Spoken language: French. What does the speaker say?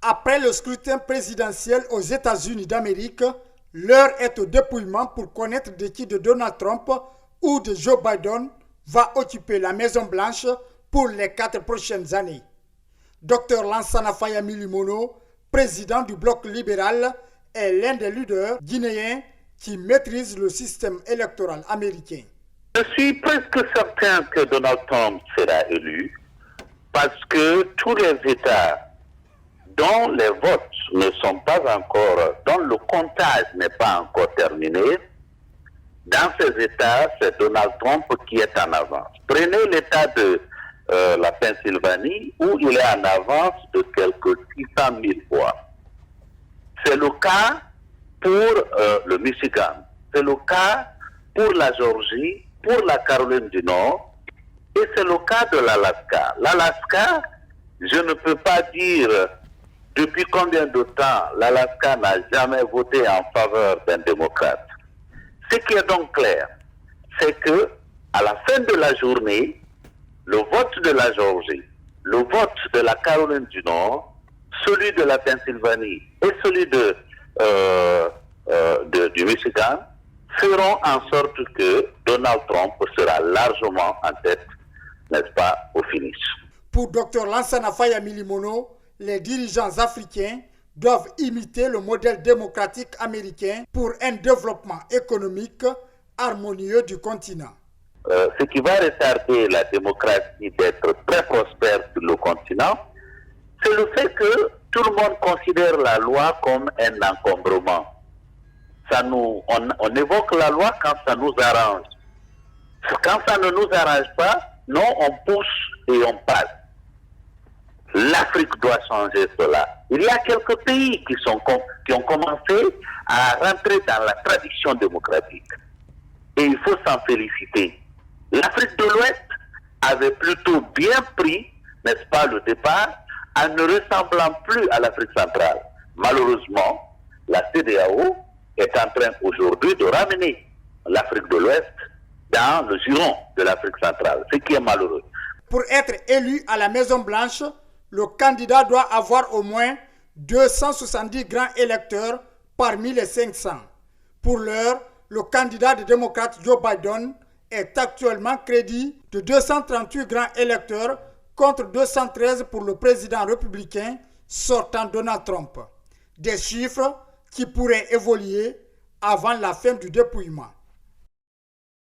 Après le scrutin présidentiel aux États-Unis d'Amérique, l'heure est au dépouillement pour connaître de qui de Donald Trump ou de Joe Biden va occuper la Maison-Blanche pour les 4 prochaines années. Dr Lansana Fayyami Mono, président du bloc libéral, est l'un des leaders guinéens qui maîtrisent le système électoral américain. Je suis presque certain que Donald Trump sera élu parce que tous les États dont les votes ne sont pas encore, dont le comptage n'est pas encore terminé, dans ces États, c'est Donald Trump qui est en avance. Prenez l'État de la Pennsylvanie où il est en avance de quelques 600 000 voix. C'est le cas pour le Michigan, c'est le cas pour la Géorgie, pour la Caroline du Nord, et c'est le cas de l'Alaska. L'Alaska, je ne peux pas dire depuis combien de temps l'Alaska n'a jamais voté en faveur d'un démocrate. Ce qui est donc clair, c'est que à la fin de la journée, le vote de la Géorgie, le vote de la Caroline du Nord, celui de la Pennsylvanie et celui du Michigan feront en sorte que Donald Trump sera largement en tête, n'est-ce pas, au finish. Pour Dr Lansana Fayyami Mono, les dirigeants africains doivent imiter le modèle démocratique américain pour un développement économique harmonieux du continent. Ce qui va retarder la démocratie d'être très prospère sur le continent, c'est le fait que tout le monde considère la loi comme un encombrement. On évoque la loi quand ça nous arrange. Quand ça ne nous arrange pas, non, on pousse et on passe. L'Afrique doit changer cela. Il y a quelques pays qui ont commencé à rentrer dans la tradition démocratique. Et il faut s'en féliciter. L'Afrique de l'Ouest avait plutôt bien pris, n'est-ce pas, le départ, en ne ressemblant plus à l'Afrique centrale. Malheureusement, la CEDEAO est en train aujourd'hui de ramener l'Afrique de l'Ouest dans le giron de l'Afrique centrale, ce qui est malheureux. Pour être élu à la Maison-Blanche, le candidat doit avoir au moins 270 grands électeurs parmi les 500. Pour l'heure, le candidat des démocrates Joe Biden est actuellement crédit de 238 grands électeurs contre 213 pour le président républicain sortant Donald Trump. Des chiffres qui pourraient évoluer avant la fin du dépouillement.